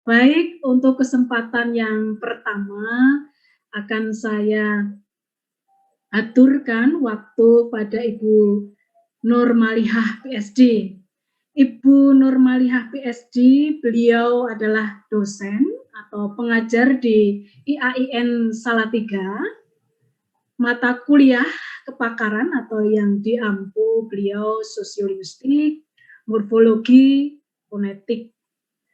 Baik, untuk kesempatan yang pertama akan saya aturkan waktu pada Ibu Nurmalihah PSD. Ibu Nurmalihah PSD, beliau adalah dosen atau pengajar di IAIN Salatiga, mata kuliah kepakaran atau yang diampu beliau sosiolinguistik, morfologi, fonetik.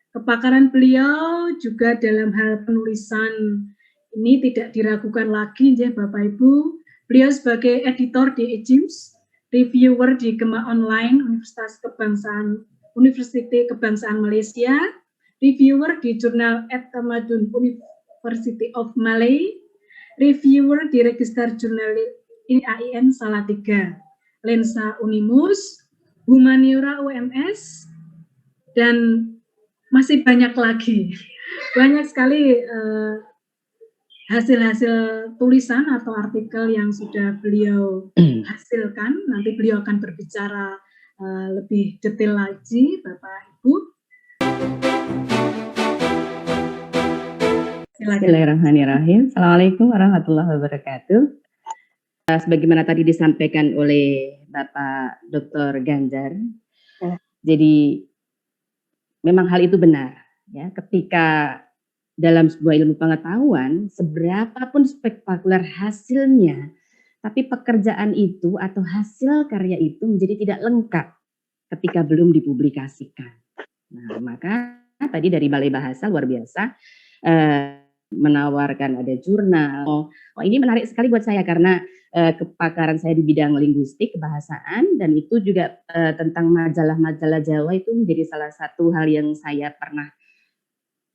Kepakaran beliau juga dalam hal penulisan ini tidak diragukan lagi ya Bapak Ibu. Beliau sebagai editor di EJIMS, reviewer di Gema Online University Kebangsaan Malaysia, reviewer di jurnal At-Tamadun University of Malay, reviewer di Register Jurnal IAIN Salatiga, Lensa Unimus, Humaniora UMS, dan masih banyak lagi. Banyak sekali hasil-hasil tulisan atau artikel yang sudah beliau hasilkan. Nanti beliau akan berbicara lebih detail lagi, Bapak Ibu. Bismillahirrahmanirrahim. Assalamualaikum warahmatullahi wabarakatuh. Sebagaimana tadi disampaikan oleh Bapak Dr. Ganjar, jadi memang hal itu benar. Ya, ketika dalam sebuah ilmu pengetahuan, seberapapun spektakuler hasilnya, tapi pekerjaan itu atau hasil karya itu menjadi tidak lengkap ketika belum dipublikasikan. Nah, maka tadi dari Balai Bahasa luar biasa menawarkan ada jurnal. Oh, ini menarik sekali buat saya karena kepakaran saya di bidang linguistik kebahasaan, dan itu juga tentang majalah-majalah Jawa itu menjadi salah satu hal yang saya pernah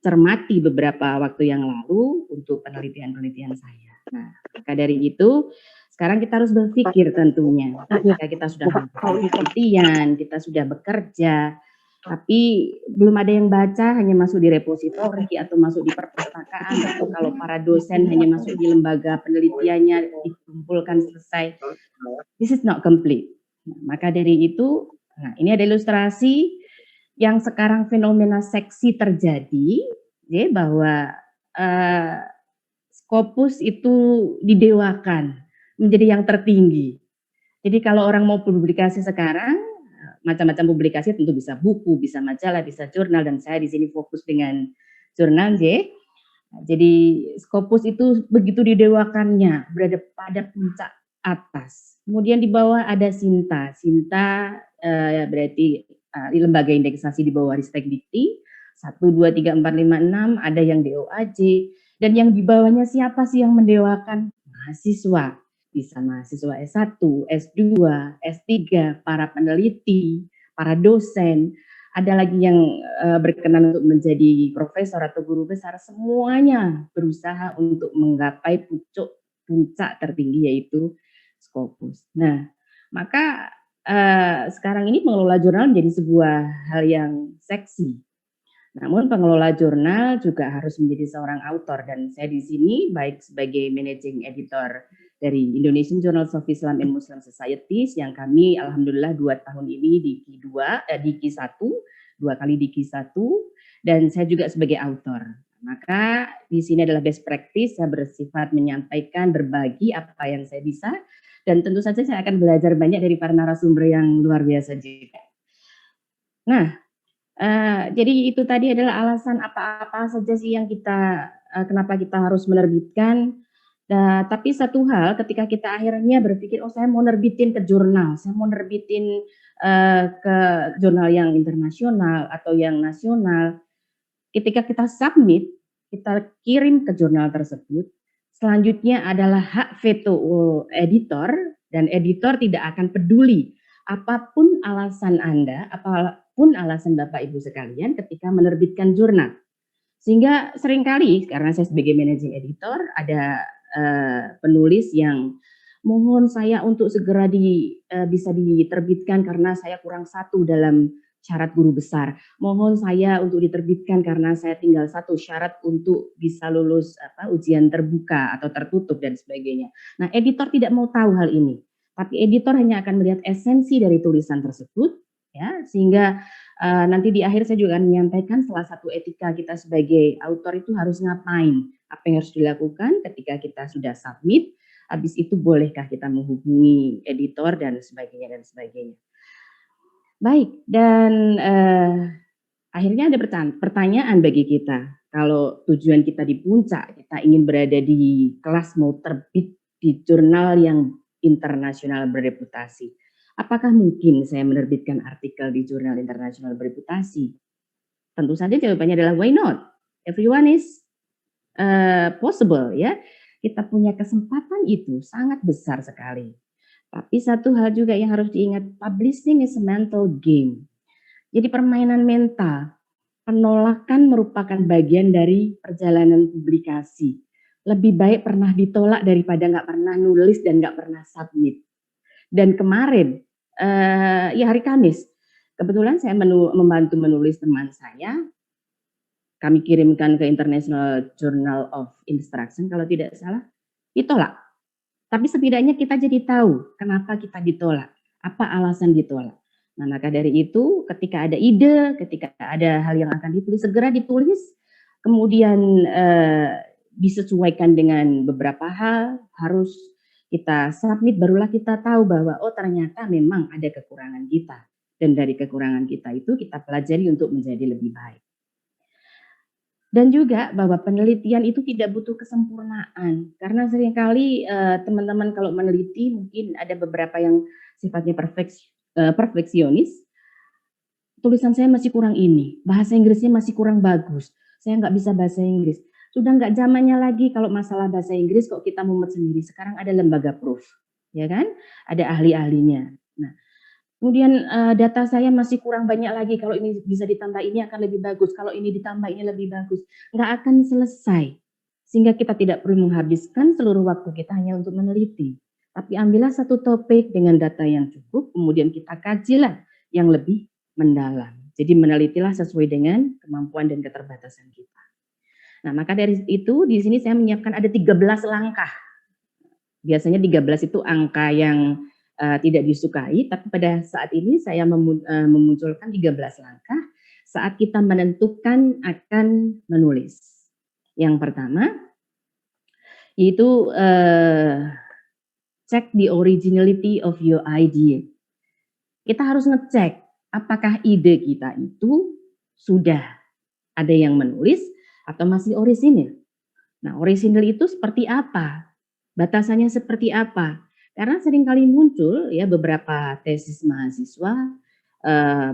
cermati beberapa waktu yang lalu untuk penelitian-penelitian saya. Nah, maka dari itu sekarang kita harus berpikir tentunya, ketika kita sudah melakukan penelitian, kita sudah bekerja, tapi belum ada yang baca, hanya masuk di repositori atau masuk di perpustakaan, atau kalau para dosen hanya masuk di lembaga penelitiannya, dikumpulkan selesai. This is not complete. Nah, maka dari itu, nah ini ada ilustrasi yang sekarang fenomena seksi terjadi, ya, bahwa Scopus itu didewakan menjadi yang tertinggi. Jadi kalau orang mau publikasi sekarang, macam-macam publikasi tentu bisa buku, bisa majalah, bisa jurnal, dan saya di sini fokus dengan jurnal J. Jadi Scopus itu begitu didewakannya, berada pada puncak atas. Kemudian di bawah ada Sinta. Sinta berarti lembaga indeksasi di bawah Ristek Dikti. 1, 2, 3, 4, 5, 6, ada yang DOAJ. Dan yang di bawahnya siapa sih yang mendewakan? Mahasiswa. Bisa mahasiswa S1, S2, S3, para peneliti, para dosen, ada lagi yang berkenan untuk menjadi profesor atau guru besar, semuanya berusaha untuk menggapai puncak tertinggi yaitu Scopus. Nah, maka sekarang ini pengelola jurnal menjadi sebuah hal yang seksi. Namun pengelola jurnal juga harus menjadi seorang autor, dan saya di sini baik sebagai managing editor dari Indonesian Journals of Islam and Muslim Societies yang kami alhamdulillah 2 tahun ini di Q1, 2 kali di Q1, dan saya juga sebagai author. Maka di sini adalah best practice, saya bersifat menyampaikan, berbagi apa yang saya bisa, dan tentu saja saya akan belajar banyak dari para narasumber yang luar biasa juga. Nah, jadi itu tadi adalah alasan apa-apa saja sih yang kita kenapa kita harus menerbitkan. Tapi satu hal, ketika kita akhirnya berpikir, oh saya mau nerbitin ke jurnal, saya mau nerbitin ke jurnal yang internasional atau yang nasional, ketika kita submit, kita kirim ke jurnal tersebut, selanjutnya adalah hak veto editor, dan editor tidak akan peduli apapun alasan Anda, apapun alasan Bapak Ibu sekalian ketika menerbitkan jurnal. Sehingga seringkali, karena saya sebagai managing editor, ada penulis yang mohon saya untuk segera bisa diterbitkan karena saya kurang 1 dalam syarat guru besar. Mohon saya untuk diterbitkan karena saya tinggal 1 syarat untuk bisa lulus ujian terbuka atau tertutup dan sebagainya. Nah, editor tidak mau tahu hal ini, tapi editor hanya akan melihat esensi dari tulisan tersebut, ya, sehingga Nanti di akhir saya juga akan menyampaikan salah satu etika kita sebagai autor itu harus ngapain, apa yang harus dilakukan ketika kita sudah submit, habis itu bolehkah kita menghubungi editor dan sebagainya dan sebagainya. Baik, dan akhirnya ada pertanyaan bagi kita, kalau tujuan kita di puncak, kita ingin berada di kelas mau terbit di jurnal yang internasional bereputasi. Apakah mungkin saya menerbitkan artikel di jurnal internasional bereputasi? Tentu saja jawabannya adalah why not? Everyone is possible ya. Kita punya kesempatan itu sangat besar sekali. Tapi satu hal juga yang harus diingat, publishing is a mental game. Jadi permainan mental, penolakan merupakan bagian dari perjalanan publikasi. Lebih baik pernah ditolak daripada nggak pernah nulis dan nggak pernah submit. Dan kemarin, ya hari Kamis, kebetulan saya membantu menulis teman saya, kami kirimkan ke International Journal of Instruction, kalau tidak salah, ditolak. Tapi setidaknya kita jadi tahu kenapa kita ditolak, apa alasan ditolak. Nah, maka dari itu ketika ada ide, ketika ada hal yang akan ditulis, segera ditulis, kemudian disesuaikan dengan beberapa hal, harus kita submit, barulah kita tahu bahwa oh ternyata memang ada kekurangan kita. Dan dari kekurangan kita itu kita pelajari untuk menjadi lebih baik. Dan juga bahwa penelitian itu tidak butuh kesempurnaan, karena seringkali teman-teman kalau meneliti mungkin ada beberapa yang sifatnya perfeksionis. Tulisan saya masih kurang ini, bahasa Inggrisnya masih kurang bagus, saya nggak bisa bahasa Inggris. Sudah nggak zamannya lagi kalau masalah bahasa Inggris kok kita mumet sendiri. Sekarang ada lembaga proof, ya kan? Ada ahli-ahlinya. Nah, kemudian data saya masih kurang banyak lagi, kalau ini bisa ditambah ini akan lebih bagus, kalau ini ditambah ini lebih bagus. Nggak akan selesai, sehingga kita tidak perlu menghabiskan seluruh waktu kita hanya untuk meneliti. Tapi ambillah satu topik dengan data yang cukup, kemudian kita kajilah yang lebih mendalam. Jadi menelitilah sesuai dengan kemampuan dan keterbatasan kita. Nah, maka dari itu di sini saya menyiapkan ada 13 langkah. Biasanya 13 itu angka yang tidak disukai, tapi pada saat ini saya memunculkan 13 langkah saat kita menentukan akan menulis. Yang pertama, yaitu check the originality of your idea. Kita harus ngecek apakah ide kita itu sudah ada yang menulis atau masih orisinil. Nah, orisinil itu seperti apa? Batasannya seperti apa? Karena seringkali muncul ya beberapa tesis mahasiswa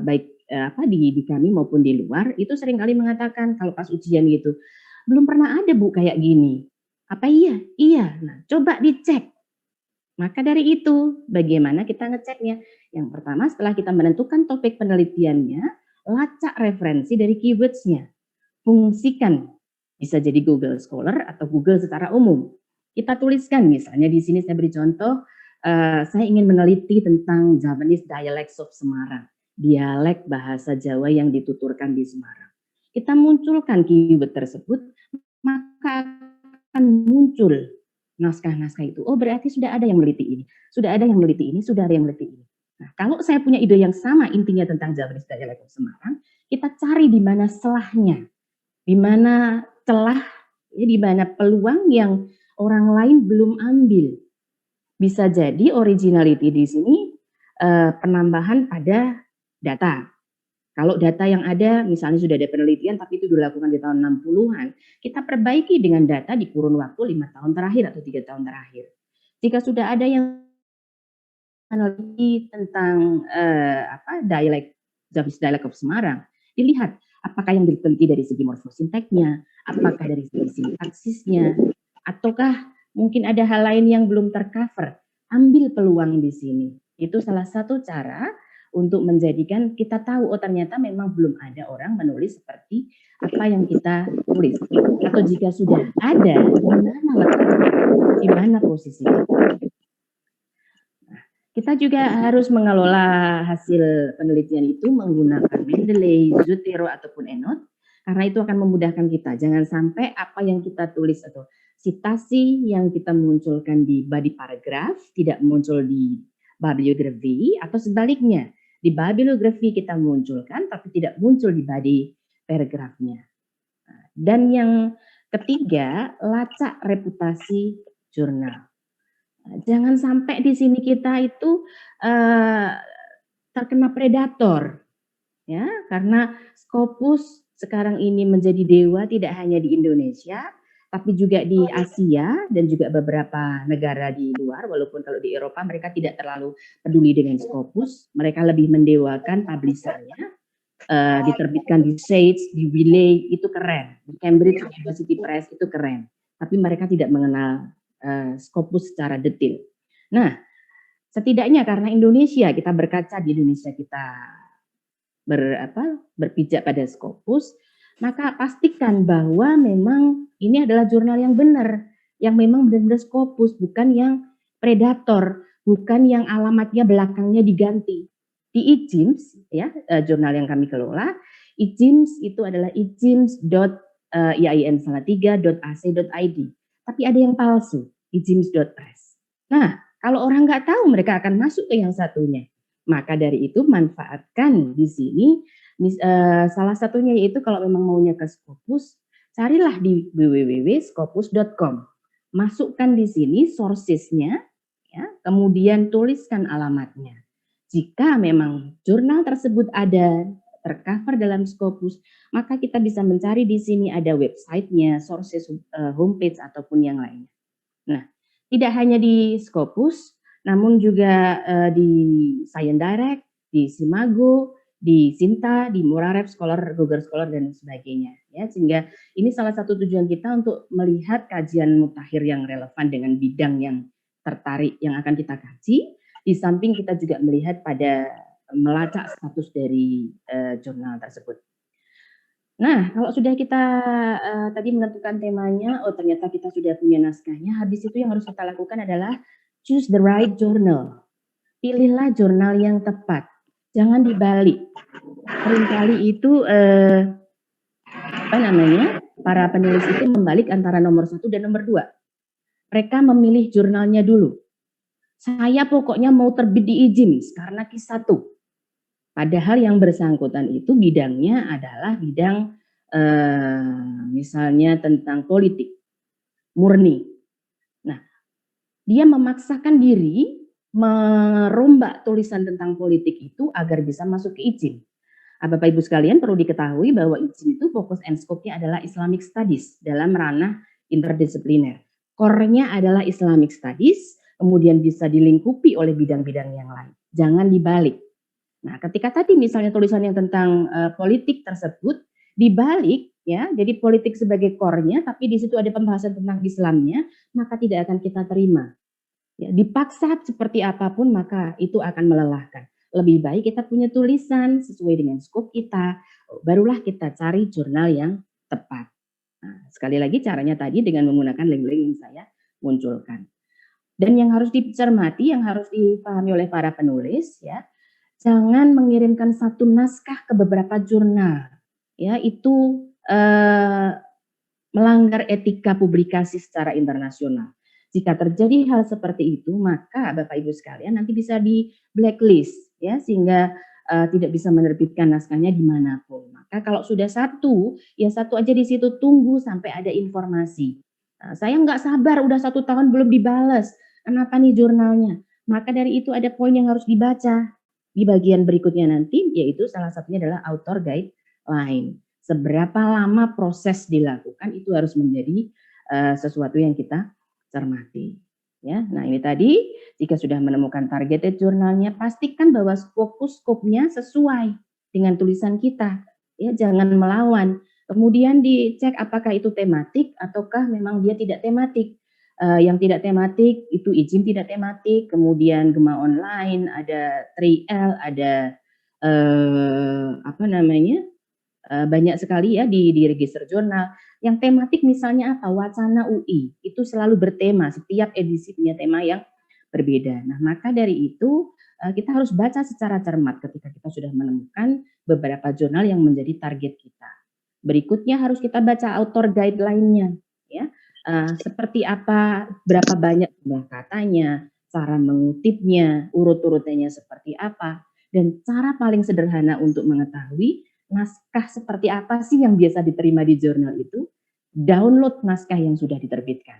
baik di kami maupun di luar itu seringkali mengatakan kalau pas ujian gitu, belum pernah ada Bu kayak gini. Apa iya? Iya. Nah, coba dicek. Maka dari itu, bagaimana kita ngeceknya? Yang pertama, setelah kita menentukan topik penelitiannya, lacak referensi dari keywords-nya. Fungsikan, bisa jadi Google Scholar atau Google secara umum. Kita tuliskan, misalnya di sini saya beri contoh, saya ingin meneliti tentang Javanese dialects of Semarang, dialek bahasa Jawa yang dituturkan di Semarang. Kita munculkan keyword tersebut, maka akan muncul naskah-naskah itu. Oh, berarti sudah ada yang meneliti ini, sudah ada yang meneliti ini, sudah ada yang meneliti ini. Nah, kalau saya punya ide yang sama intinya tentang Javanese dialects of Semarang, kita cari di mana selahnya, di mana celah, ya, di mana peluang yang orang lain belum ambil. Bisa jadi originality di sini penambahan pada data. Kalau data yang ada, misalnya sudah ada penelitian tapi itu dilakukan di tahun 60-an, kita perbaiki dengan data di kurun waktu 5 tahun terakhir atau 3 tahun terakhir. Jika sudah ada yang meneliti tentang Javanese dialect of Semarang, dilihat apakah yang diteliti dari segi morfosintaknya, apakah dari segi sintaksisnya, ataukah mungkin ada hal lain yang belum tercover. Ambil peluang di sini. Itu salah satu cara untuk menjadikan kita tahu, oh ternyata memang belum ada orang menulis seperti apa yang kita tulis. Atau jika sudah ada, di mana letaknya, di mana posisinya. Kita juga harus mengelola hasil penelitian itu menggunakan Mendeley, Zotero, ataupun EndNote, karena itu akan memudahkan kita. Jangan sampai apa yang kita tulis atau sitasi yang kita munculkan di body paragraph tidak muncul di bibliografi, atau sebaliknya, Di bibliografi kita munculkan, tapi tidak muncul di body paragrafnya. Dan yang ketiga, lacak reputasi jurnal. Jangan sampai di sini kita itu terkena predator, ya, karena Scopus sekarang ini menjadi dewa tidak hanya di Indonesia, tapi juga di Asia dan juga beberapa negara di luar. Walaupun kalau di Eropa mereka tidak terlalu peduli dengan Scopus, mereka lebih mendewakan publishernya. Diterbitkan di Sage, di Wiley, itu keren. Di Cambridge University Press itu keren. Tapi mereka tidak mengenal Scopus secara detail. Nah, setidaknya karena Indonesia, kita berkaca di Indonesia, kita berpijak pada Scopus, maka pastikan bahwa memang ini adalah jurnal yang benar, yang memang benar-benar Scopus, bukan yang predator, bukan yang alamatnya belakangnya diganti. Di IJIMS, ya, jurnal yang kami kelola, IJIMS itu adalah ijims.iim3.ac.id. Tapi ada yang palsu, ijims.press. Nah, kalau orang nggak tahu, mereka akan masuk ke yang satunya. Maka dari itu manfaatkan di sini, salah satunya yaitu kalau memang maunya ke Scopus, carilah di www.scopus.com. Masukkan di sini sourcesnya, ya, kemudian tuliskan alamatnya. Jika memang jurnal tersebut ada tercover dalam Scopus, maka kita bisa mencari di sini ada websitenya, sources homepage ataupun yang lainnya. Nah, tidak hanya di Scopus, namun juga di Science Direct, di Simago, di Sinta, di Murarep Scholar, Google Scholar dan sebagainya. Ya, sehingga ini salah satu tujuan kita untuk melihat kajian mutakhir yang relevan dengan bidang yang tertarik yang akan kita kaji. Di samping kita juga melihat pada melacak status dari jurnal tersebut. Nah, kalau sudah kita tadi menentukan temanya, oh ternyata kita sudah punya naskahnya, habis itu yang harus kita lakukan adalah choose the right journal. Pilihlah jurnal yang tepat, jangan dibalik. Seringkali itu para penulis itu membalik antara nomor 1 dan nomor 2. Mereka memilih jurnalnya dulu. Saya pokoknya mau terbit di IJIMS karena Q1. Padahal yang bersangkutan itu bidangnya adalah bidang misalnya tentang politik murni. Nah, dia memaksakan diri merombak tulisan tentang politik itu agar bisa masuk ke IJIM. Bapak Ibu sekalian perlu diketahui bahwa IJIM itu fokus and scope-nya adalah Islamic Studies dalam ranah interdisipliner. Core-nya adalah Islamic Studies, kemudian bisa dilingkupi oleh bidang-bidang yang lain. Jangan dibalik. Nah, ketika tadi misalnya tulisan yang tentang politik tersebut dibalik, ya, jadi politik sebagai core-nya, tapi di situ ada pembahasan tentang Islamnya, maka tidak akan kita terima. Ya, dipaksa seperti apapun, maka itu akan melelahkan. Lebih baik kita punya tulisan sesuai dengan skop kita, barulah kita cari jurnal yang tepat. Nah, sekali lagi caranya tadi dengan menggunakan link-link yang saya munculkan. Dan yang harus dicermati, yang harus dipahami oleh para penulis, ya, jangan mengirimkan satu naskah ke beberapa jurnal, ya, itu melanggar etika publikasi secara internasional. Jika terjadi hal seperti itu, maka Bapak Ibu sekalian nanti bisa di blacklist, ya, sehingga tidak bisa menerbitkan naskahnya dimanapun. Maka kalau sudah satu, ya satu aja di situ, tunggu sampai ada informasi. Nah, saya nggak sabar, udah 1 tahun belum dibalas. Kenapa nih jurnalnya? Maka dari itu ada poin yang harus dibaca di bagian berikutnya nanti, yaitu salah satunya adalah author guideline. Seberapa lama proses dilakukan itu harus menjadi sesuatu yang kita cermati. Ya, nah ini tadi jika sudah menemukan targeted jurnalnya, pastikan bahwa skopnya sesuai dengan tulisan kita. Ya, jangan melawan. Kemudian dicek apakah itu tematik ataukah memang dia tidak tematik. Yang tidak tematik itu IJIM tidak tematik, kemudian Gema Online, ada 3L, ada banyak sekali ya di register jurnal. Yang tematik misalnya apa? Wacana UI, itu selalu bertema, setiap edisi punya tema yang berbeda. Nah, maka dari itu kita harus baca secara cermat ketika kita sudah menemukan beberapa jurnal yang menjadi target kita. Berikutnya harus kita baca author guideline-nya, ya. Seperti apa, berapa banyak jumlah katanya, cara mengutipnya, urut-urutannya seperti apa. Dan cara paling sederhana untuk mengetahui naskah seperti apa sih yang biasa diterima di jurnal itu, download naskah yang sudah diterbitkan.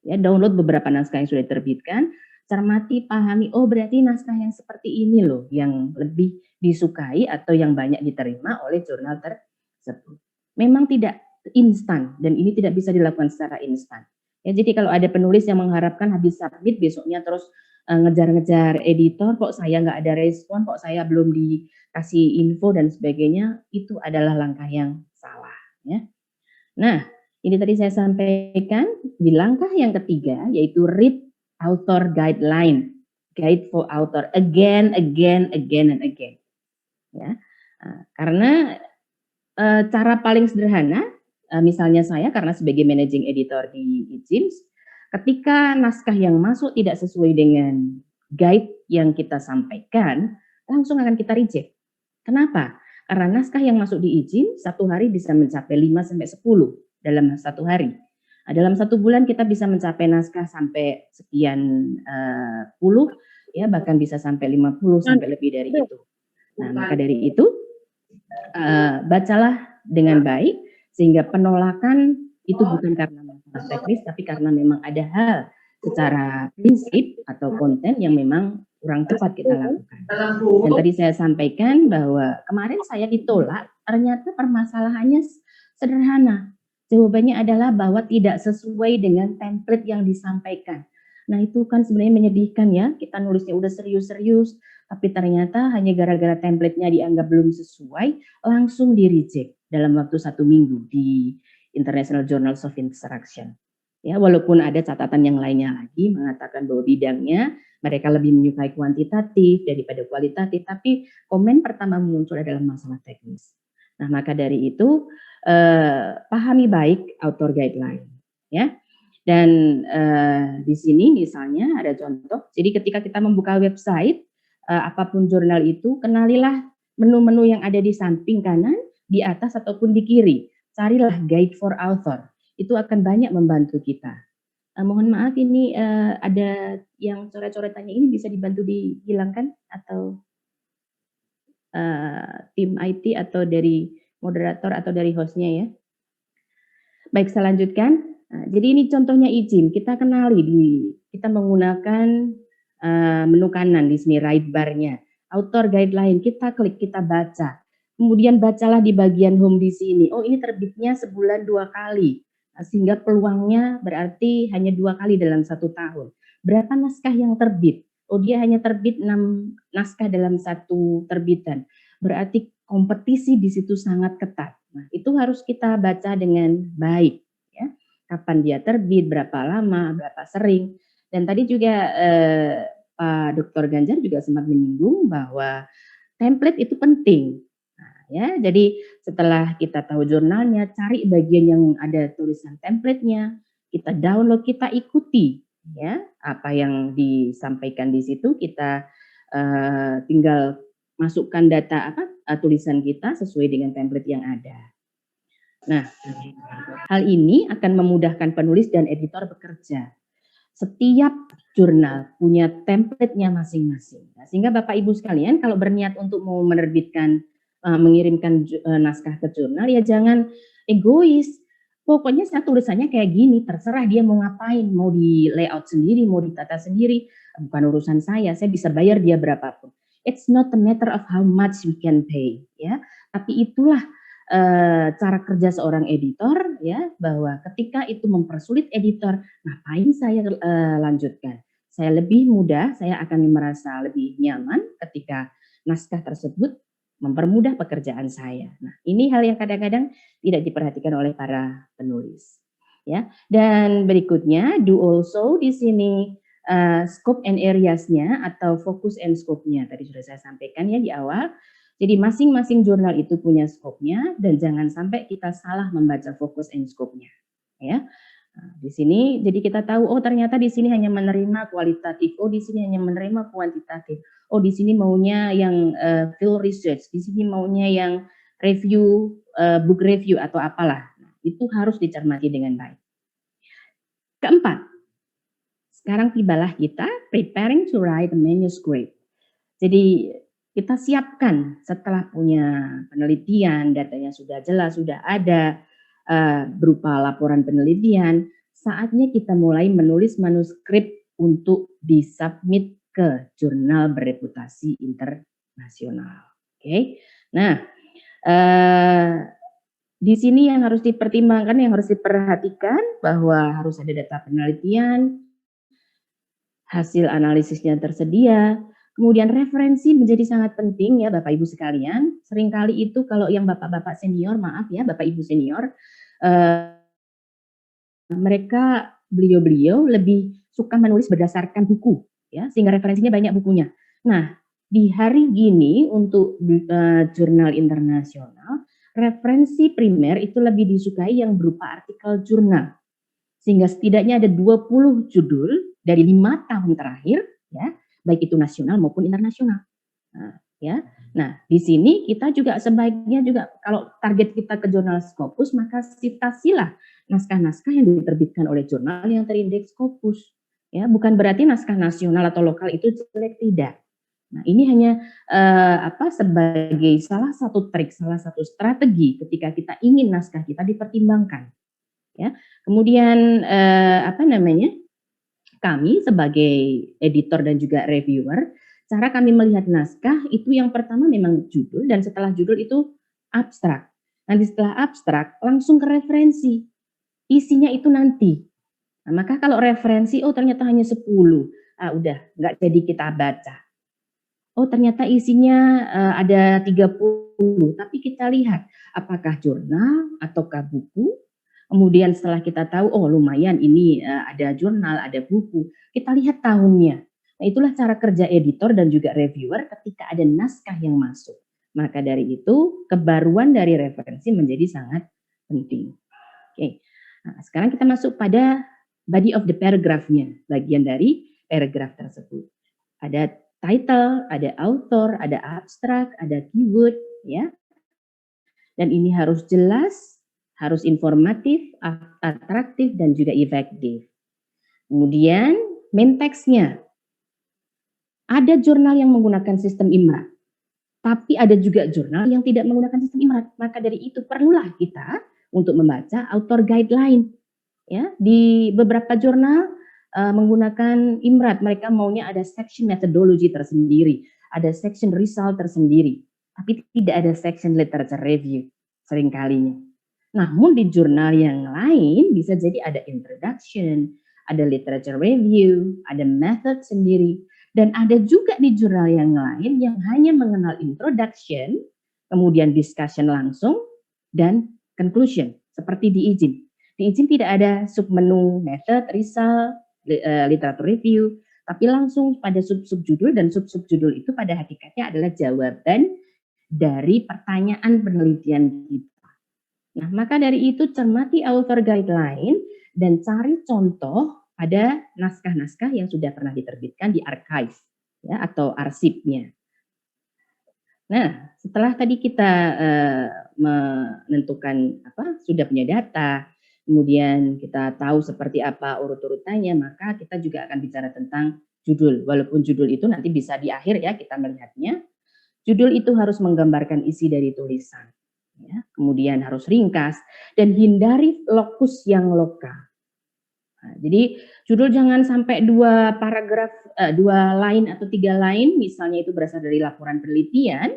Ya, download beberapa naskah yang sudah diterbitkan, cermati, pahami, oh berarti naskah yang seperti ini loh yang lebih disukai atau yang banyak diterima oleh jurnal tersebut. Memang tidak instan dan ini tidak bisa dilakukan secara instan. Ya, jadi kalau ada penulis yang mengharapkan habis submit besoknya terus ngejar-ngejar editor, kok saya nggak ada respon, kok saya belum dikasih info dan sebagainya, itu adalah langkah yang salah. Ya. Nah, ini tadi saya sampaikan di langkah yang ketiga, yaitu read author guideline, guide for author again, and again. Ya, karena cara paling sederhana, misalnya saya karena sebagai managing editor di eJIMS, ketika naskah yang masuk tidak sesuai dengan guide yang kita sampaikan, langsung akan kita reject. Kenapa? Karena naskah yang masuk di eJIMS satu hari bisa mencapai 5 sampai 10 dalam satu hari. Dalam satu bulan kita bisa mencapai naskah sampai sekian puluh, ya bahkan bisa sampai 50 sampai lebih dari itu. Nah, maka dari itu bacalah dengan baik sehingga penolakan itu bukan karena masalah teknis tapi karena memang ada hal secara prinsip atau konten yang memang kurang tepat kita lakukan. Dan tadi saya sampaikan bahwa kemarin saya ditolak, ternyata permasalahannya sederhana. Jawabannya adalah bahwa tidak sesuai dengan template yang disampaikan. Nah itu kan sebenarnya menyedihkan ya, kita nulisnya udah serius-serius, tapi ternyata hanya gara-gara template-nya dianggap belum sesuai, langsung di-reject dalam waktu 1 minggu di International Journals of Instruction. Ya, walaupun ada catatan yang lainnya lagi mengatakan bahwa bidangnya mereka lebih menyukai kuantitatif daripada kualitatif, tapi komen pertama muncul adalah masalah teknis. Nah, maka dari itu pahami baik author guideline, ya. Dan di sini misalnya ada contoh. Jadi ketika kita membuka website apapun jurnal itu, kenalilah menu-menu yang ada di samping kanan, di atas ataupun di kiri. Carilah guide for author. Itu akan banyak membantu kita. Mohon maaf ini ada yang coret-coretannya ini bisa dibantu dihilangkan atau tim IT atau dari moderator atau dari hostnya ya. Baik, saya lanjutkan. Nah, jadi ini contohnya eJIM. Kita kenali kita menggunakan menu kanan di sini right bar-nya. Author guideline, kita klik, kita baca. Kemudian bacalah di bagian home di sini. Oh, ini terbitnya sebulan 2 kali. Sehingga peluangnya berarti hanya 2 kali dalam 1 tahun. Berapa naskah yang terbit? Oh, dia hanya terbit 6 naskah dalam 1 terbitan. Berarti kompetisi di situ sangat ketat. Nah, itu harus kita baca dengan baik, ya. Kapan dia terbit, berapa lama, berapa sering. Dan tadi juga Pak Dr. Ganjar juga sempat menyinggung bahwa template itu penting. Nah, ya, jadi setelah kita tahu jurnalnya, cari bagian yang ada tulisan template-nya, kita download, kita ikuti, ya, apa yang disampaikan di situ, kita tinggal masukkan data tulisan kita sesuai dengan template yang ada. Nah, hal ini akan memudahkan penulis dan editor bekerja. Setiap jurnal punya template-nya masing-masing. Nah, sehingga Bapak Ibu sekalian kalau berniat untuk mau menerbitkan, mengirimkan naskah ke jurnal, ya jangan egois. Pokoknya saya tulisannya kayak gini, terserah dia mau ngapain, mau di layout sendiri, mau ditata sendiri, bukan urusan saya bisa bayar dia berapapun. It's not a matter of how much we can pay, ya. Tapi itulah cara kerja seorang editor, ya, bahwa ketika itu mempersulit editor, ngapain saya lanjutkan? Saya lebih mudah, saya akan merasa lebih nyaman ketika naskah tersebut mempermudah pekerjaan saya. Nah, ini hal yang kadang-kadang tidak diperhatikan oleh para penulis, ya. Dan berikutnya, do also di sini scope and areas-nya atau focus and scope-nya. Tadi sudah saya sampaikan ya di awal. Jadi masing-masing jurnal itu punya scope-nya dan jangan sampai kita salah membaca fokus and scope-nya, ya. Nah, di sini jadi kita tahu oh ternyata di sini hanya menerima kualitatif, oh di sini hanya menerima kuantitatif. Oh di sini maunya yang field research, di sini maunya yang review, book review atau apalah. Nah, itu harus dicermati dengan baik. Keempat, sekarang tibalah kita preparing to write a manuscript. Jadi kita siapkan setelah punya penelitian, datanya sudah jelas, sudah ada berupa laporan penelitian, saatnya kita mulai menulis manuskrip untuk disubmit ke jurnal bereputasi internasional. Oke. Nah, di sini yang harus dipertimbangkan, yang harus diperhatikan bahwa harus ada data penelitian, hasil analisisnya tersedia, kemudian referensi menjadi sangat penting ya Bapak Ibu sekalian. Seringkali itu kalau yang Bapak-bapak senior, maaf ya Bapak Ibu senior, mereka beliau-beliau lebih suka menulis berdasarkan buku ya, sehingga referensinya banyak bukunya. Nah, di hari gini untuk jurnal internasional, referensi primer itu lebih disukai yang berupa artikel jurnal. Sehingga setidaknya ada 20 judul dari 5 tahun terakhir ya, baik itu nasional maupun internasional. Nah, ya. Nah, di sini kita juga sebaiknya juga kalau target kita ke jurnal Scopus, maka citasilah naskah-naskah yang diterbitkan oleh jurnal yang terindeks Scopus. Ya, bukan berarti naskah nasional atau lokal itu jelek, tidak. Nah, ini hanya sebagai salah satu trik, salah satu strategi ketika kita ingin naskah kita dipertimbangkan. Ya. Kemudian kami sebagai editor dan juga reviewer, cara kami melihat naskah itu yang pertama memang judul, dan setelah judul itu abstrak. Nanti setelah abstrak langsung ke referensi. Isinya itu nanti. Nah, maka kalau referensi ternyata hanya 10, udah nggak jadi kita baca. Oh ternyata isinya ada 30, tapi kita lihat apakah jurnal ataukah buku. Kemudian setelah kita tahu, oh lumayan ini ada jurnal, ada buku, kita lihat tahunnya. Nah itulah cara kerja editor dan juga reviewer ketika ada naskah yang masuk. Maka dari itu kebaruan dari referensi menjadi sangat penting. Oke, nah, sekarang kita masuk pada body of the paragraph-nya, bagian dari paragraf tersebut. Ada title, ada author, ada abstrak, ada keyword, ya. Dan ini harus jelas, harus informatif, atraktif, dan juga efektif. Kemudian main text-nya. Ada jurnal yang menggunakan sistem IMRAT, tapi ada juga jurnal yang tidak menggunakan sistem IMRAT. Maka dari itu perlulah kita untuk membaca author guideline. Ya, di beberapa jurnal menggunakan IMRAT, mereka maunya ada section methodology tersendiri, ada section result tersendiri, tapi tidak ada section literature review seringkalinya. Namun di jurnal yang lain bisa jadi ada introduction, ada literature review, ada method sendiri, dan ada juga di jurnal yang lain yang hanya mengenal introduction, kemudian discussion langsung, dan conclusion, seperti di izin. Di izin tidak ada submenu method, result, literature review, tapi langsung pada sub-sub judul, dan sub-sub judul itu pada hakikatnya adalah jawaban dari pertanyaan penelitian kita. Nah, maka dari itu cermati author guideline dan cari contoh pada naskah-naskah yang sudah pernah diterbitkan di archive ya, atau arsipnya. Nah, setelah tadi kita menentukan sudah punya data, kemudian kita tahu seperti apa urut-urutannya, maka kita juga akan bicara tentang judul. Walaupun judul itu nanti bisa di akhir ya kita melihatnya. Judul itu harus menggambarkan isi dari tulisan. Ya, kemudian harus ringkas dan hindari lokus yang lokal. Nah, jadi judul jangan sampai 2 paragraf, 2 line atau 3 line, misalnya itu berasal dari laporan penelitian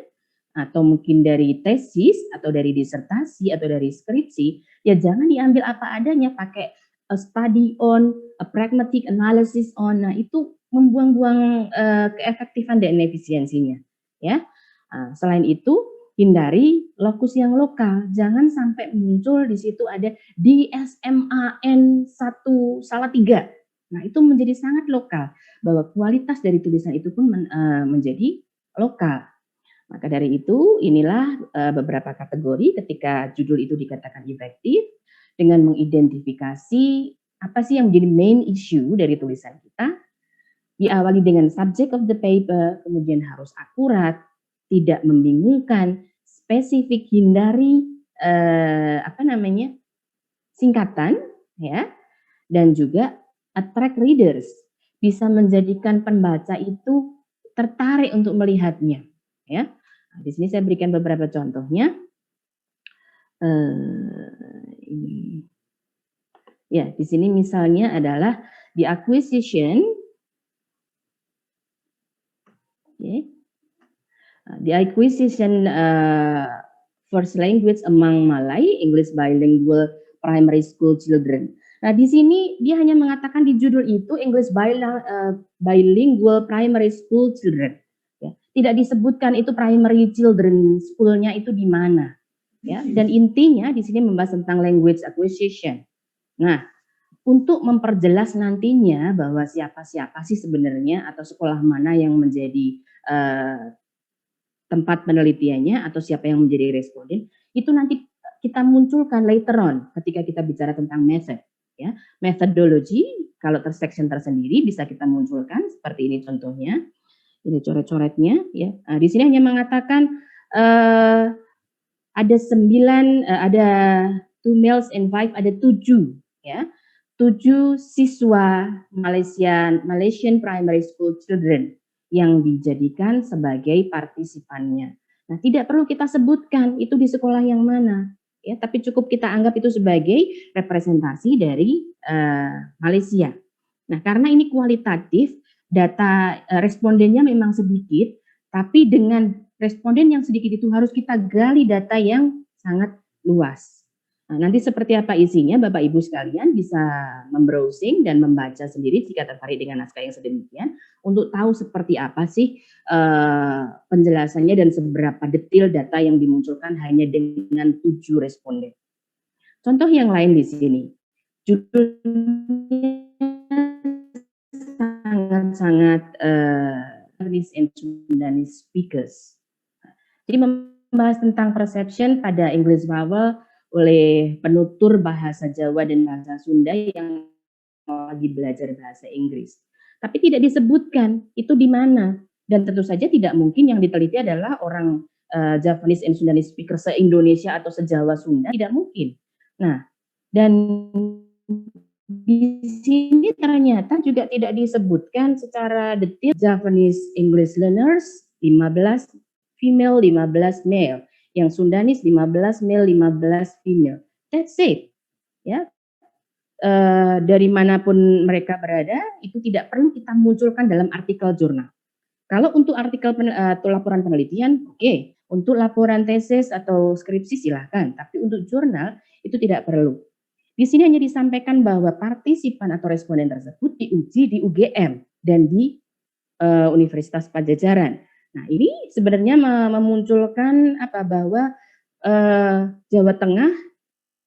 atau mungkin dari tesis atau dari disertasi atau dari skripsi, ya jangan diambil apa adanya, pakai a study on, a pragmatic analysis on. Nah, itu membuang-buang keefektifan dan efisiensinya, ya. Nah, selain itu hindari lokus yang lokal, jangan sampai muncul di situ ada DSMAN 1 Salatiga. Nah, itu menjadi sangat lokal, bahwa kualitas dari tulisan itu pun menjadi lokal. Maka dari itu inilah beberapa kategori ketika judul itu dikatakan efektif, dengan mengidentifikasi apa sih yang menjadi main issue dari tulisan kita, diawali dengan subject of the paper, kemudian harus akurat, tidak membingungkan, spesifik, hindari singkatan, ya, dan juga attract readers, bisa menjadikan pembaca itu tertarik untuk melihatnya. ya. Nah, di sini saya berikan beberapa contohnya. Ini. Ya, di sini misalnya adalah the acquisition. Okay. The acquisition first language among Malay English bilingual primary school children. Nah, di sini dia hanya mengatakan di judul itu English bilingual primary school children. Ya, tidak disebutkan itu primary children schoolnya itu di mana. Ya, dan intinya di sini membahas tentang language acquisition. Nah, untuk memperjelas nantinya bahwa siapa-siapa sih sebenarnya atau sekolah mana yang menjadi tempat penelitiannya atau siapa yang menjadi responden, itu nanti kita munculkan later on ketika kita bicara tentang method. Ya, methodology kalau tersection tersendiri bisa kita munculkan seperti ini contohnya. Ini coret-coretnya ya. Nah, di sini hanya mengatakan ada 9, ada 2 males and 5, ada 7 ya. 7 siswa Malaysian primary school children yang dijadikan sebagai partisipannya. Nah, tidak perlu kita sebutkan itu di sekolah yang mana, ya, tapi cukup kita anggap itu sebagai representasi dari Malaysia. Nah, karena ini kualitatif, data respondennya memang sedikit, tapi dengan responden yang sedikit itu harus kita gali data yang sangat luas. Nah, nanti seperti apa isinya, Bapak Ibu sekalian bisa membrowsing dan membaca sendiri jika tertarik dengan naskah yang sedemikian untuk tahu seperti apa sih penjelasannya dan seberapa detail data yang dimunculkan hanya dengan 7 responden. Contoh yang lain di sini, judulnya sangat-sangat English and Sundanese speakers. Jadi membahas tentang perception pada English vowel oleh penutur bahasa Jawa dan bahasa Sunda yang lagi belajar bahasa Inggris. Tapi tidak disebutkan itu di mana. Dan tentu saja tidak mungkin yang diteliti adalah orang Javanese and Sundanese speaker se-Indonesia atau se-Jawa Sunda, tidak mungkin. Nah, dan di sini ternyata juga tidak disebutkan secara detail Javanese English learners 15 female, 15 male. Yang Sundanese 15 male, 15 female. That's it. Ya. Dari manapun mereka berada, itu tidak perlu kita munculkan dalam artikel jurnal. Kalau untuk artikel atau laporan penelitian, oke. Untuk laporan tesis atau skripsi silahkan. Tapi untuk jurnal itu tidak perlu. Di sini hanya disampaikan bahwa partisipan atau responden tersebut diuji di UGM dan di Universitas Padjadjaran. Nah, ini sebenarnya memunculkan bahwa Jawa Tengah,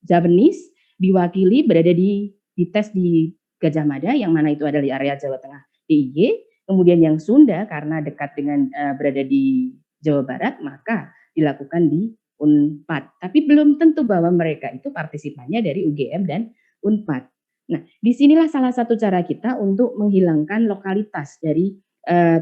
Javanese diwakili berada di tes di Gajah Mada, yang mana itu adalah di area Jawa Tengah DIY. Kemudian yang Sunda karena dekat dengan berada di Jawa Barat, maka dilakukan di Unpad. Tapi belum tentu bahwa mereka itu partisipannya dari UGM dan Unpad. Nah, disinilah salah satu cara kita untuk menghilangkan lokalitas dari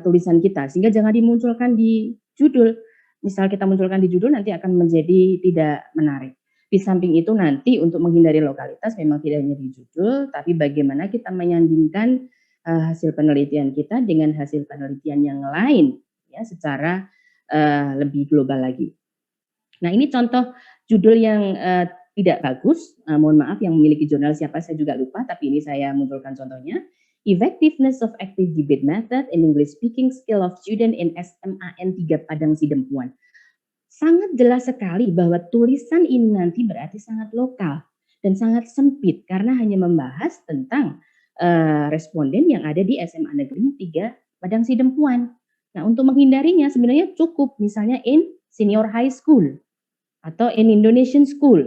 tulisan kita, sehingga jangan dimunculkan di judul. Misal kita munculkan di judul nanti akan menjadi tidak menarik. Di samping itu nanti untuk menghindari lokalitas memang tidak hanya di judul, tapi bagaimana kita menyandingkan hasil penelitian kita dengan hasil penelitian yang lain ya secara lebih global lagi. Nah, ini contoh judul yang tidak bagus, mohon maaf yang memiliki jurnal siapa saya juga lupa, tapi ini saya munculkan contohnya. Effectiveness of Active Debate Method in English Speaking Skill of Student in SMAN 3 Padang Sidempuan. Sangat jelas sekali bahwa tulisan ini nanti berarti sangat lokal dan sangat sempit karena hanya membahas tentang responden yang ada di SMA Negeri 3 Padang Sidempuan. Nah, untuk menghindarinya sebenarnya cukup misalnya in senior high school atau in Indonesian school.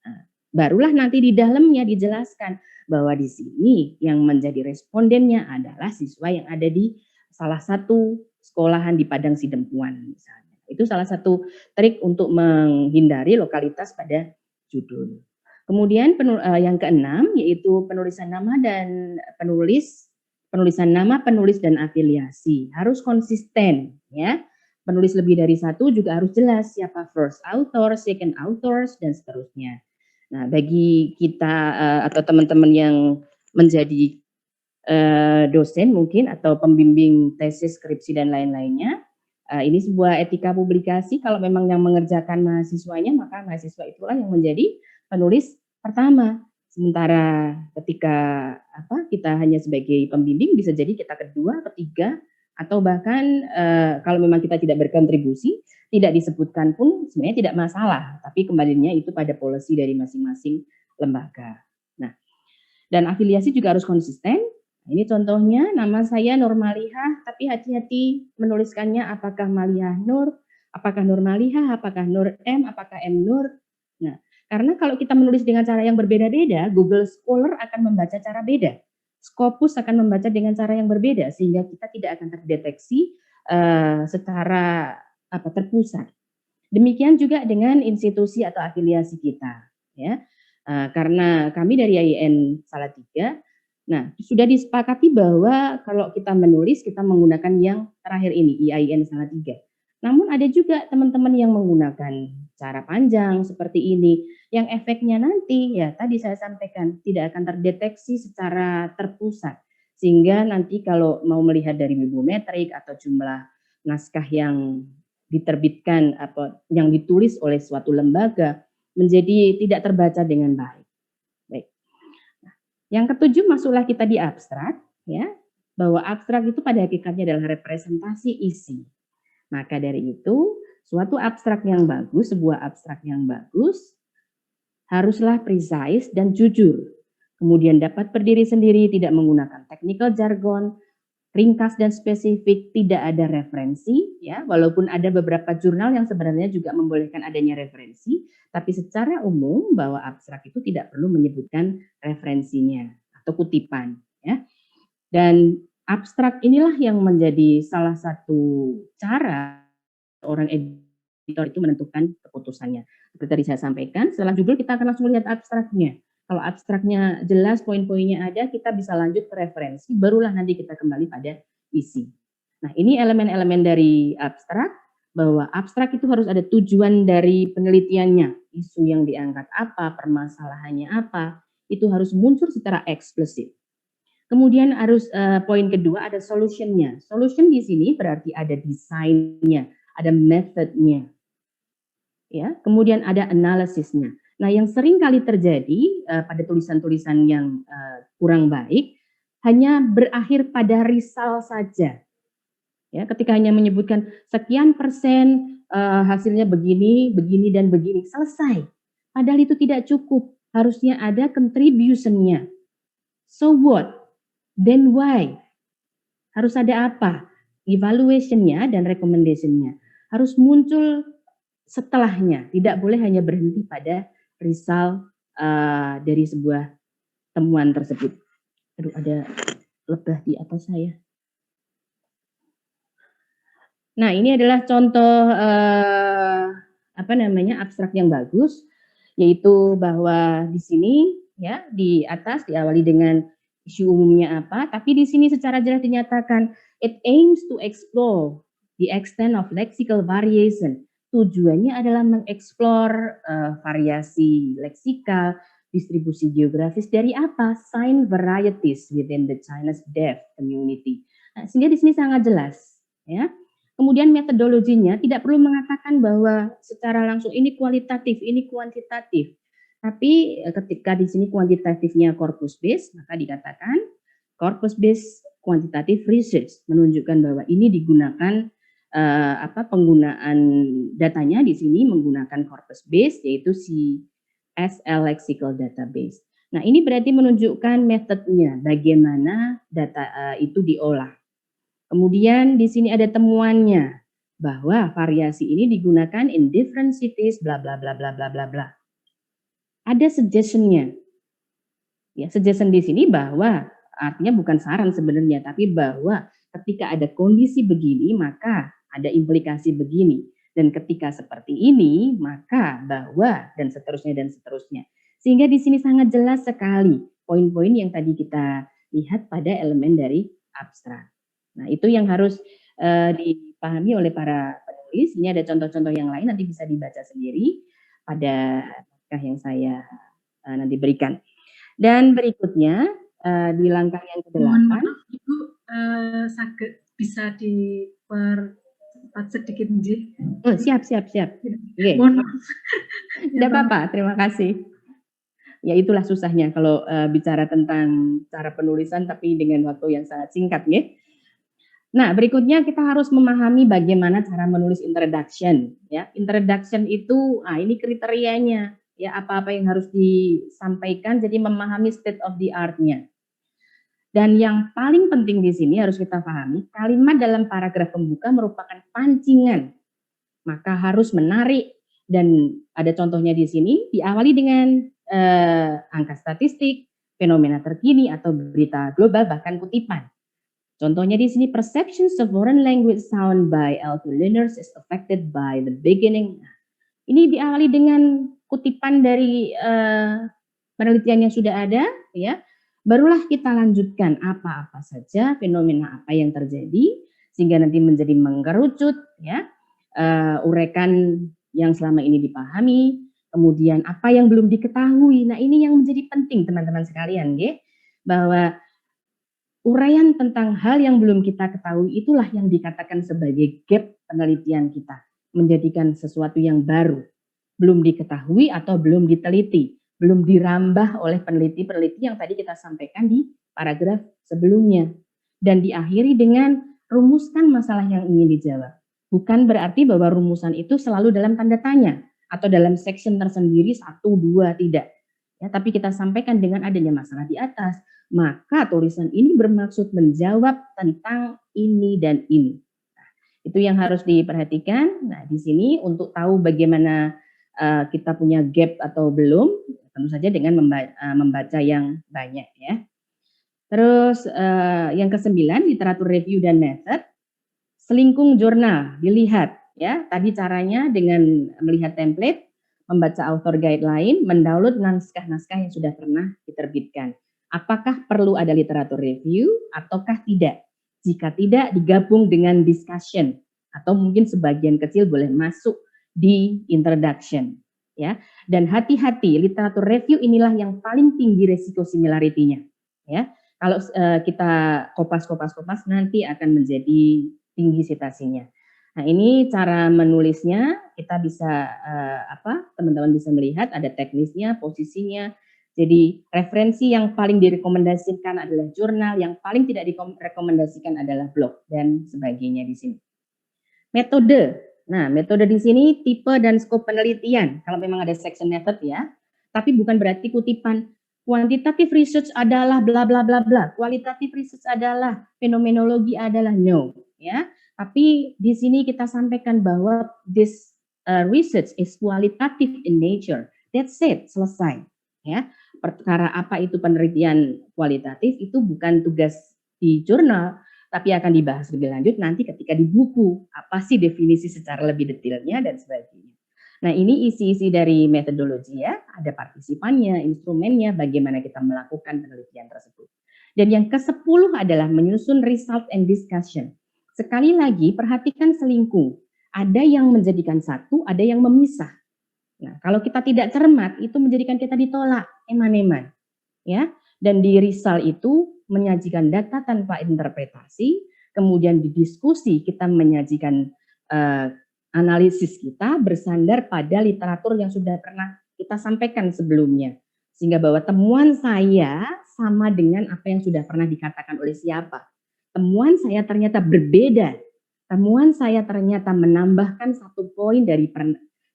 Nah, barulah nanti di dalamnya dijelaskan bahwa di sini yang menjadi respondennya adalah siswa yang ada di salah satu sekolahan di Padang Sidempuan misalnya. Itu salah satu trik untuk menghindari lokalitas pada judul. Kemudian yang keenam yaitu penulisan nama dan penulisan nama, penulis dan afiliasi. Harus konsisten ya. Penulis lebih dari satu juga harus jelas siapa first author, second authors dan seterusnya. Nah, bagi kita atau teman-teman yang menjadi dosen mungkin atau pembimbing tesis, skripsi dan lain-lainnya, Ini sebuah etika publikasi, kalau memang yang mengerjakan mahasiswanya, maka mahasiswa itulah yang menjadi penulis pertama. Sementara ketika kita hanya sebagai pembimbing, bisa jadi kita kedua, ketiga, atau bahkan kalau memang kita tidak berkontribusi, tidak disebutkan pun sebenarnya tidak masalah, tapi kembalinya itu pada policy dari masing-masing lembaga. Nah, dan afiliasi juga harus konsisten. Ini contohnya, nama saya Nur Malihah, tapi hati-hati menuliskannya apakah Malihah Nur, apakah Nur Malihah, apakah Nur M, apakah M Nur. Nah, karena kalau kita menulis dengan cara yang berbeda-beda, Google Scholar akan membaca cara beda. Scopus akan membaca dengan cara yang berbeda, sehingga kita tidak akan terdeteksi secara terpusat. Demikian juga dengan institusi atau afiliasi kita, ya. Karena kami dari IAIN Salatiga, nah sudah disepakati bahwa kalau kita menulis kita menggunakan yang terakhir ini, IAIN Salatiga. Namun ada juga teman-teman yang menggunakan cara panjang seperti ini, yang efeknya nanti ya tadi saya sampaikan tidak akan terdeteksi secara terpusat, sehingga nanti kalau mau melihat dari bibliometrik atau jumlah naskah yang diterbitkan atau yang ditulis oleh suatu lembaga menjadi tidak terbaca dengan baik. Baik. Nah, yang ketujuh, masuklah kita di abstrak, ya, bahwa abstrak itu pada hakikatnya adalah representasi isi. Maka dari itu, suatu abstrak yang bagus, sebuah abstrak yang bagus, haruslah precise dan jujur. Kemudian dapat berdiri sendiri, tidak menggunakan technical jargon, ringkas dan spesifik, tidak ada referensi, ya, walaupun ada beberapa jurnal yang sebenarnya juga membolehkan adanya referensi, tapi secara umum bahwa abstrak itu tidak perlu menyebutkan referensinya atau kutipan, ya. Dan abstrak inilah yang menjadi salah satu cara orang editor itu menentukan keputusannya. Seperti tadi saya sampaikan, setelah judul kita akan langsung lihat abstraknya. Kalau abstraknya jelas, poin-poinnya ada, kita bisa lanjut ke referensi, barulah nanti kita kembali pada isi. Nah, ini elemen-elemen dari abstrak, bahwa abstrak itu harus ada tujuan dari penelitiannya, isu yang diangkat apa, permasalahannya apa, itu harus muncul secara eksplisit. Kemudian harus poin kedua ada solutionnya. Solution di sini berarti ada desainnya, ada methodnya, ya. Kemudian ada analisisnya. Nah, yang sering kali terjadi pada tulisan-tulisan yang kurang baik hanya berakhir pada risal saja. Ya, ketika hanya menyebutkan sekian persen hasilnya begini, begini dan begini, selesai. Padahal itu tidak cukup. Harusnya ada contribution-nya. So what? Then why? Harus ada apa? Evaluation-nya dan recommendation-nya. Harus muncul setelahnya. Tidak boleh hanya berhenti pada risal dari sebuah temuan tersebut. Aduh, ada lebah di atas saya. Nah, ini adalah contoh abstrak yang bagus, yaitu bahwa di sini ya di atas diawali dengan isu umumnya apa, tapi di sini secara jelas dinyatakan it aims to explore the extent of lexical variation. Tujuannya adalah mengeksplor variasi leksikal, distribusi geografis dari apa? Sign varieties within the Chinese deaf community. Nah, sehingga di sini sangat jelas, ya. Kemudian metodologinya tidak perlu mengatakan bahwa secara langsung ini kualitatif, ini kuantitatif. Tapi ketika di sini kuantitatifnya corpus based, maka dikatakan corpus based quantitative research, menunjukkan bahwa ini digunakan penggunaan datanya di sini menggunakan corpus based, yaitu CSL Lexical Database. Nah, ini berarti menunjukkan metodenya, bagaimana data itu diolah. Kemudian di sini ada temuannya, bahwa variasi ini digunakan in different cities, bla bla bla bla bla bla bla. Ada suggestion-nya. Ya, suggestion di sini bahwa artinya bukan saran sebenarnya, tapi bahwa ketika ada kondisi begini, maka ada implikasi begini. Dan ketika seperti ini, maka bahwa dan seterusnya dan seterusnya. Sehingga di sini sangat jelas sekali poin-poin yang tadi kita lihat pada elemen dari abstrak. Nah, itu yang harus dipahami oleh para penulis. Ini ada contoh-contoh yang lain, nanti bisa dibaca sendiri pada naskah yang saya nanti berikan. Dan berikutnya di langkah yang ke-8. Mohon maaf, Ibu, bisa cepat sedikit nggih. Oh, siap. Nggih. Mohon maaf. Tidak apa-apa, terima kasih. Ya itulah susahnya kalau bicara tentang cara penulisan tapi dengan waktu yang sangat singkat nggih. Nah, berikutnya kita harus memahami bagaimana cara menulis introduction ya. Introduction itu ini kriterianya ya, apa-apa yang harus disampaikan, jadi memahami state of the art-nya. Dan yang paling penting di sini harus kita pahami, kalimat dalam paragraf pembuka merupakan pancingan. Maka harus menarik, dan ada contohnya di sini, diawali dengan angka statistik, fenomena terkini atau berita global, bahkan kutipan. Contohnya di sini, perceptions of foreign language sound by L2 learners is affected by the beginning. Ini diawali dengan kutipan dari penelitian yang sudah ada, ya. Barulah kita lanjutkan apa-apa saja, fenomena apa yang terjadi, sehingga nanti menjadi mengerucut, ya, uraikan yang selama ini dipahami, kemudian apa yang belum diketahui. Nah, ini yang menjadi penting teman-teman sekalian, ya, bahwa uraian tentang hal yang belum kita ketahui itulah yang dikatakan sebagai gap penelitian kita, menjadikan sesuatu yang baru, belum diketahui atau belum diteliti, belum dirambah oleh peneliti-peneliti yang tadi kita sampaikan di paragraf sebelumnya. Dan diakhiri dengan rumuskan masalah yang ingin dijawab. Bukan berarti bahwa rumusan itu selalu dalam tanda tanya atau dalam section tersendiri 1, 2, tidak. Ya, tapi kita sampaikan dengan adanya masalah di atas, maka tulisan ini bermaksud menjawab tentang ini dan ini. Nah, itu yang harus diperhatikan. Nah, di sini untuk tahu bagaimana kita punya gap atau belum, tentu saja dengan membaca yang banyak, ya. Terus yang ke-9, literatur review dan method. Selingkung jurnal dilihat, ya. Tadi caranya dengan melihat template, membaca author guideline, mendownload naskah-naskah yang sudah pernah diterbitkan. Apakah perlu ada literatur review ataukah tidak? Jika tidak, digabung dengan discussion atau mungkin sebagian kecil boleh masuk di introduction, ya. Dan hati-hati, literatur review inilah yang paling tinggi resiko similarity-nya, ya. Kalau kita kopas nanti akan menjadi tinggi citasinya. Nah, ini cara menulisnya, kita bisa teman-teman bisa melihat ada teknisnya, posisinya. Jadi referensi yang paling direkomendasikan adalah jurnal, yang paling tidak direkomendasikan adalah blog dan sebagainya di sini. Metode. Nah, metode di sini tipe dan skop penelitian. Kalau memang ada section method, ya. Tapi bukan berarti kutipan kuantitatif research adalah bla bla bla bla. Kualitatif research adalah, fenomenologi adalah, no, ya. Tapi di sini kita sampaikan bahwa this research is qualitative in nature. That's it, selesai, ya. Perkara apa itu penelitian kualitatif itu bukan tugas di jurnal, tapi akan dibahas lebih lanjut nanti ketika di buku, apa sih definisi secara lebih detailnya dan sebagainya. Nah, ini isi-isi dari metodologi, ya, ada partisipannya, instrumennya, bagaimana kita melakukan penelitian tersebut. Dan yang ke-10 adalah menyusun result and discussion. Sekali lagi, perhatikan selingkung. Ada yang menjadikan satu, ada yang memisah. Nah, kalau kita tidak cermat, itu menjadikan kita ditolak, eman-eman, ya. Dan di result itu menyajikan data tanpa interpretasi, kemudian di diskusi kita menyajikan analisis kita bersandar pada literatur yang sudah pernah kita sampaikan sebelumnya. Sehingga bahwa temuan saya sama dengan apa yang sudah pernah dikatakan oleh siapa. Temuan saya ternyata berbeda. Temuan saya ternyata menambahkan 1 poin dari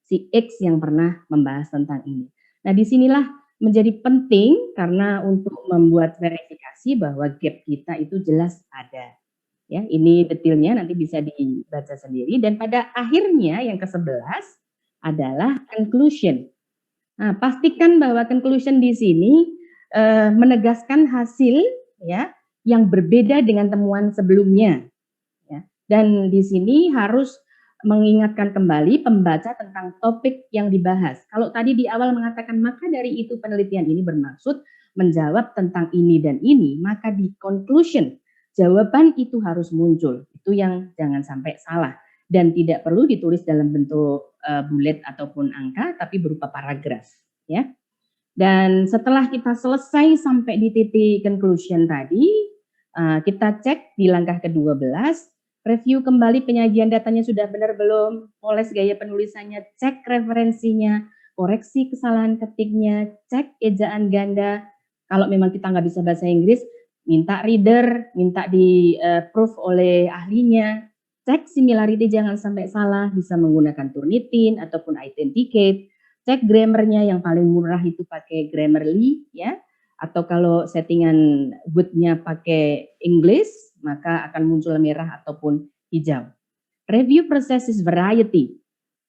si X yang pernah membahas tentang ini. Nah, disinilah menjadi penting karena untuk membuat verifikasi bahwa gap kita itu jelas ada. Ya, ini detailnya nanti bisa dibaca sendiri. Dan pada akhirnya yang ke-11 adalah conclusion. Nah, pastikan bahwa conclusion di sini menegaskan hasil, ya, yang berbeda dengan temuan sebelumnya. Ya. Dan di sini harus mengingatkan kembali pembaca tentang topik yang dibahas. Kalau tadi di awal mengatakan maka dari itu penelitian ini bermaksud menjawab tentang ini dan ini, maka di conclusion jawaban itu harus muncul. Itu yang jangan sampai salah dan tidak perlu ditulis dalam bentuk bullet ataupun angka, tapi berupa paragraf, ya. Dan setelah kita selesai sampai di titik conclusion tadi, kita cek di langkah ke-12 review kembali penyajian datanya sudah benar belum, poles gaya penulisannya, cek referensinya, koreksi kesalahan ketiknya, cek ejaan ganda. Kalau memang kita nggak bisa bahasa Inggris, minta reader, minta di proof oleh ahlinya, cek similarity jangan sampai salah, bisa menggunakan Turnitin ataupun Authenticate, cek grammarnya yang paling murah itu pakai Grammarly ya, atau kalau settingan Word-nya pakai English, maka akan muncul merah ataupun hijau. Review process variety.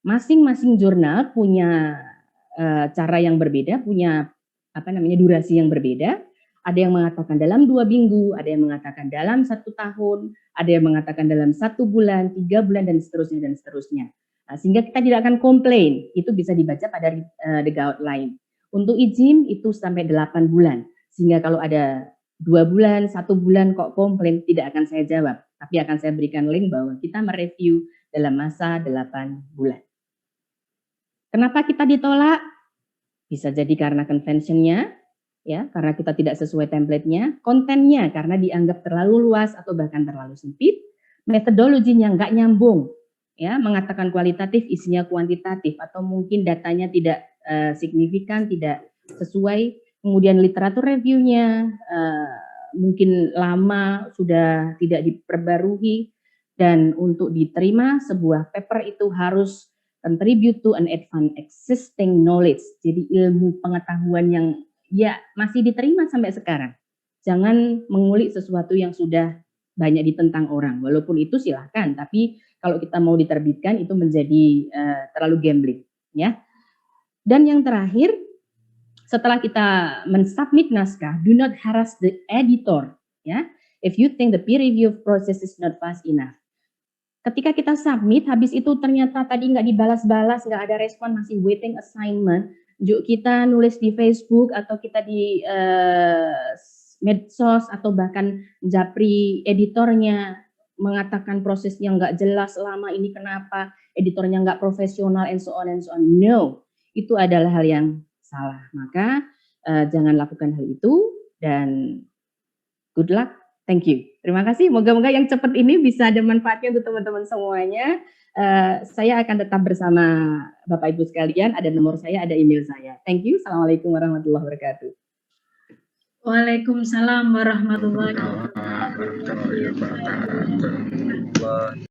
Masing-masing jurnal punya cara yang berbeda, punya durasi yang berbeda. Ada yang mengatakan dalam 2 minggu, ada yang mengatakan dalam 1 tahun, ada yang mengatakan dalam 1 bulan, 3 bulan, dan seterusnya, dan seterusnya. Nah, sehingga kita tidak akan komplain, itu bisa dibaca pada the guideline. Untuk izin itu sampai 8 bulan, sehingga kalau ada 2 bulan, 1 bulan kok komplain, tidak akan saya jawab, tapi akan saya berikan link bahwa kita mereview dalam masa 8 bulan. Kenapa kita ditolak? Bisa jadi karena convention-nya, ya, karena kita tidak sesuai template-nya, kontennya karena dianggap terlalu luas atau bahkan terlalu sempit, metodologinya nggak nyambung, ya, mengatakan kualitatif isinya kuantitatif, atau mungkin datanya tidak signifikan, tidak sesuai, kemudian literatur review-nya mungkin lama, sudah tidak diperbarui, dan untuk diterima sebuah paper itu harus contribute to an advanced existing knowledge, jadi ilmu pengetahuan yang ya masih diterima sampai sekarang. Jangan mengulik sesuatu yang sudah banyak ditentang orang, walaupun itu silahkan, tapi kalau kita mau diterbitkan itu menjadi terlalu gambling, ya. Dan yang terakhir, setelah kita mensubmit naskah, do not harass the editor, ya. If you think the peer review process is not fast enough. Ketika kita submit, habis itu ternyata tadi nggak dibalas-balas, nggak ada respon, masih waiting assignment, kita nulis di Facebook atau kita di medsos atau bahkan japri editornya, mengatakan prosesnya nggak jelas, lama ini kenapa, editornya nggak profesional, and so on and so on. No, itu adalah hal yang salah. Maka jangan lakukan hal itu, dan good luck. Thank you. Terima kasih. Moga-moga yang cepat ini bisa ada manfaatnya untuk teman-teman semuanya. Saya akan tetap bersama Bapak Ibu sekalian. Ada nomor saya, ada email saya. Thank you. Assalamualaikum warahmatullahi wabarakatuh. Waalaikumsalam warahmatullahi wabarakatuh.